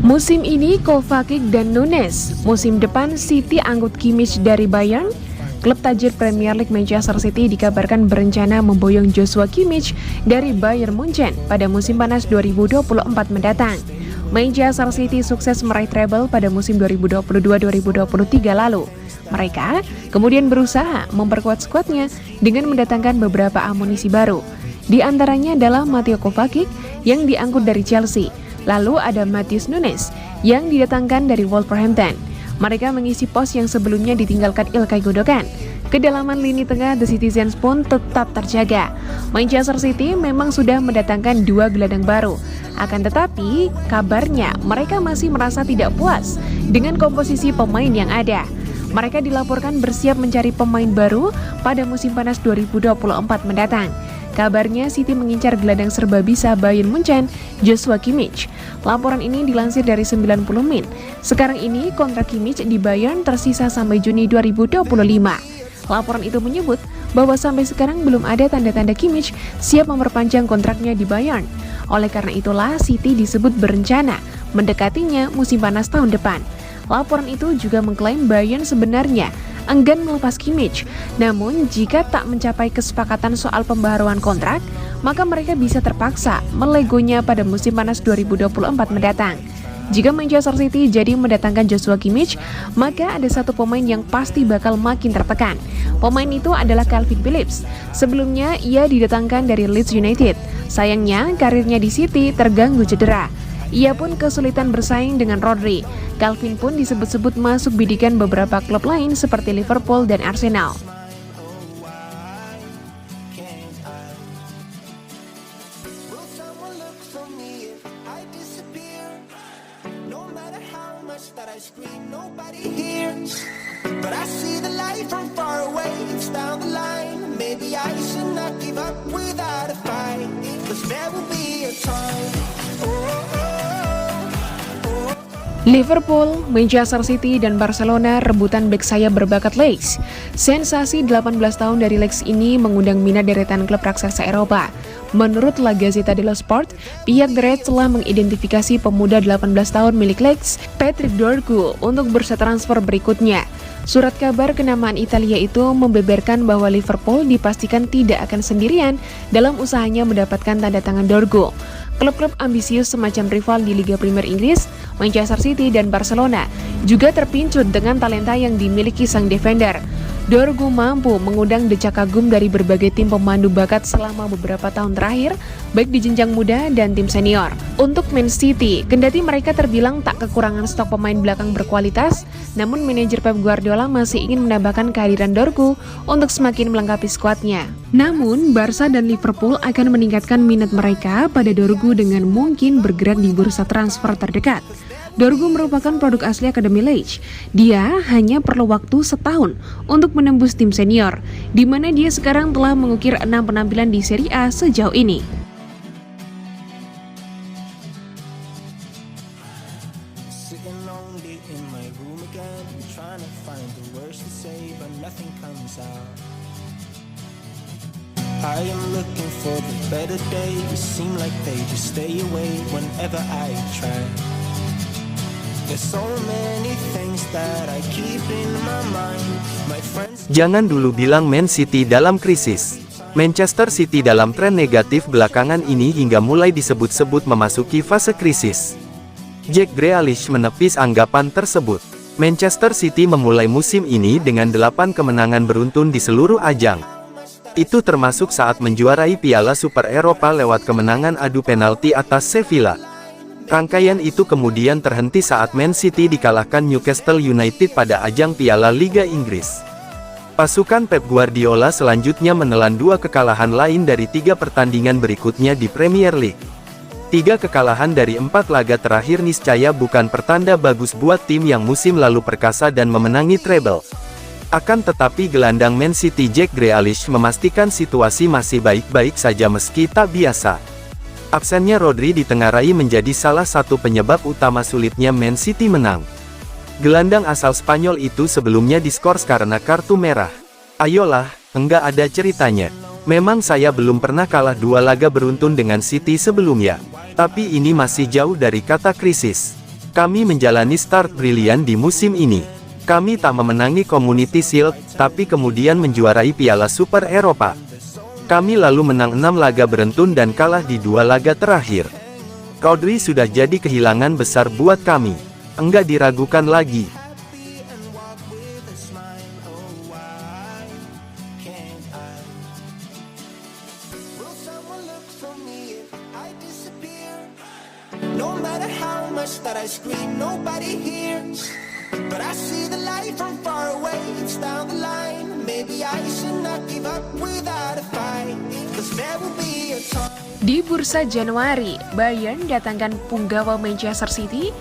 Musim ini Kovacic dan Nunes, musim depan City angkut Kimmich dari Bayern. Klub tajir Premier League Manchester City dikabarkan berencana memboyong Joshua Kimmich dari Bayern Munchen pada musim panas 2024 mendatang. Manchester City sukses meraih treble pada musim 2022-2023 lalu. Mereka kemudian berusaha memperkuat skuadnya dengan mendatangkan beberapa amunisi baru. Di antaranya adalah Mateo Kovacic yang diangkut dari Chelsea. Lalu ada Matheus Nunes yang didatangkan dari Wolverhampton. Mereka mengisi pos yang sebelumnya ditinggalkan Ilkay Gundogan. Kedalaman lini tengah The Citizens pun tetap terjaga. Manchester City memang sudah mendatangkan 2 gelandang baru. Akan tetapi, kabarnya mereka masih merasa tidak puas dengan komposisi pemain yang ada. Mereka dilaporkan bersiap mencari pemain baru pada musim panas 2024 mendatang. Kabarnya City mengincar gelandang serba bisa Bayern Munchen, Joshua Kimmich. Laporan ini dilansir dari 90 Min. Sekarang ini kontrak Kimmich di Bayern tersisa sampai Juni 2025. Laporan itu menyebut bahwa sampai sekarang belum ada tanda-tanda Kimmich siap memperpanjang kontraknya di Bayern. Oleh karena itulah City disebut berencana mendekatinya musim panas tahun depan. Laporan itu juga mengklaim Bayern sebenarnya enggan melepas Kimmich. Namun, jika tak mencapai kesepakatan soal pembaharuan kontrak, maka mereka bisa terpaksa melegonya pada musim panas 2024 mendatang. Jika Manchester City jadi mendatangkan Joshua Kimmich, maka ada satu pemain yang pasti bakal makin tertekan. Pemain itu adalah Calvin Phillips. Sebelumnya, ia didatangkan dari Leeds United. Sayangnya, karirnya di City terganggu cedera. Ia pun kesulitan bersaing dengan Rodri. Calvin pun disebut-sebut masuk bidikan beberapa klub lain seperti Liverpool dan Arsenal. Liverpool, Manchester City, dan Barcelona rebutan bek sayap berbakat Leeds. Sensasi 18 tahun dari Leeds ini mengundang minat deretan klub raksasa Eropa. Menurut La Gazzetta dello Sport, pihak The Reds telah mengidentifikasi pemuda 18 tahun milik Leeds, Patrick Dorgu, untuk bursa transfer berikutnya. Surat kabar kenamaan Italia itu membeberkan bahwa Liverpool dipastikan tidak akan sendirian dalam usahanya mendapatkan tanda tangan Dorgu. Klub-klub ambisius semacam rival di Liga Premier Inggris, Manchester City dan Barcelona juga terpincut dengan talenta yang dimiliki sang defender. Dorgu mampu mengundang decak kagum dari berbagai tim pemandu bakat selama beberapa tahun terakhir, baik di jenjang muda dan tim senior. Untuk Man City, kendati mereka terbilang tak kekurangan stok pemain belakang berkualitas, namun manajer Pep Guardiola masih ingin menambahkan kehadiran Dorgu untuk semakin melengkapi skuadnya. Namun, Barca dan Liverpool akan meningkatkan minat mereka pada Dorgu dengan mungkin bergerak di bursa transfer terdekat. Dorgu merupakan produk asli Akademi Leeds. Dia hanya perlu waktu setahun untuk menembus tim senior, di mana dia sekarang telah mengukir 6 penampilan di Serie A sejauh ini. I am looking for the better days. Seem like they just stay away whenever I try. There's so many things that I keep in my mind. My friends. Jangan dulu bilang Man City dalam krisis. Manchester City dalam tren negatif belakangan ini hingga mulai disebut-sebut memasuki fase krisis. Jack Grealish menepis anggapan tersebut. Manchester City memulai musim ini dengan 8 kemenangan beruntun di seluruh ajang. Itu termasuk saat menjuarai Piala Super Eropa lewat kemenangan adu penalti atas Sevilla. Rangkaian itu kemudian terhenti saat Man City dikalahkan Newcastle United pada ajang Piala Liga Inggris. Pasukan Pep Guardiola selanjutnya menelan 2 kekalahan lain dari 3 pertandingan berikutnya di Premier League. 3 kekalahan dari 4 laga terakhir niscaya bukan pertanda bagus buat tim yang musim lalu perkasa dan memenangi treble. Akan tetapi gelandang Man City Jack Grealish memastikan situasi masih baik-baik saja meski tak biasa. Absennya Rodri ditengarai menjadi salah satu penyebab utama sulitnya Man City menang. Gelandang asal Spanyol itu sebelumnya diskors karena kartu merah. Ayolah, enggak ada ceritanya. Memang saya belum pernah kalah 2 laga beruntun dengan City sebelumnya. Tapi ini masih jauh dari kata krisis. Kami menjalani start brilian di musim ini. Kami tak memenangi Community Shield, tapi kemudian menjuarai Piala Super Eropa. Kami lalu menang 6 laga beruntun dan kalah di 2 laga terakhir. Rodri sudah jadi kehilangan besar buat kami. Enggak diragukan lagi. No matter how much that I scream, nobody hears. But I see the light from far away, it's down the line. Maybe I should not give up without a fight, 'cause there will be a time. Di bursa Januari, Bayern datangkan punggawa Manchester City.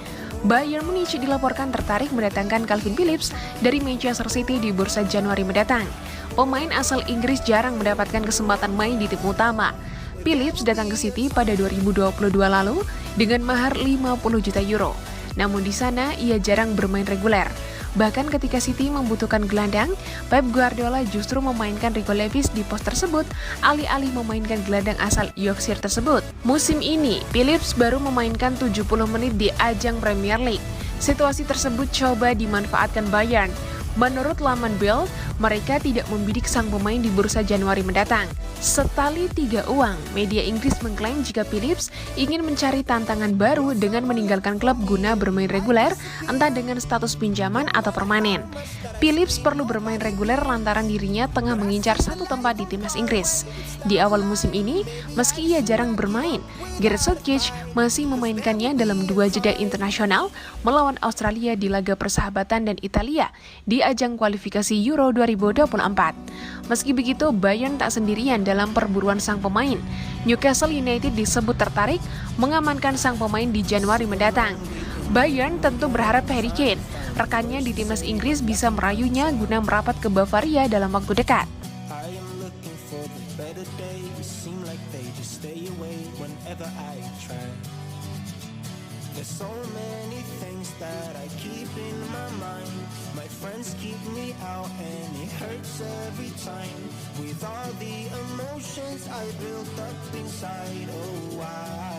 Bayern Munich dilaporkan tertarik mendatangkan Calvin Phillips dari Manchester City di bursa Januari mendatang. Pemain asal Inggris jarang mendapatkan kesempatan main di tim utama. Phillips datang ke City pada 2022 lalu dengan mahar 50 juta euro. Namun di sana ia jarang bermain reguler. Bahkan ketika City membutuhkan gelandang, Pep Guardiola justru memainkan Rico Lewis di pos tersebut, alih-alih memainkan gelandang asal Yorkshire tersebut. Musim ini, Phillips baru memainkan 70 menit di ajang Premier League. Situasi tersebut coba dimanfaatkan Bayern. Menurut laman Bild, mereka tidak membidik sang pemain di bursa Januari mendatang. Setali 3 uang, media Inggris mengklaim jika Phillips ingin mencari tantangan baru dengan meninggalkan klub guna bermain reguler, entah dengan status pinjaman atau permanen. Phillips perlu bermain reguler lantaran dirinya tengah mengincar satu tempat di timnas Inggris. Di awal musim ini, meski ia jarang bermain, Gareth Southgate masih memainkannya dalam 2 jeda internasional melawan Australia di laga persahabatan dan Italia di ajang kualifikasi Euro 2024. Meski begitu, Bayern tak sendirian dalam perburuan sang pemain. Newcastle United disebut tertarik mengamankan sang pemain di Januari mendatang. Bayern tentu berharap Harry Kane, rekannya di timnas Inggris, bisa merayunya guna merapat ke Bavaria dalam waktu dekat. I am looking for the better days. Seem like they just stay away whenever I try. There's so many things that I keep in my mind. My friends keep me out and it hurts every time. With all the emotions I built up inside, oh why?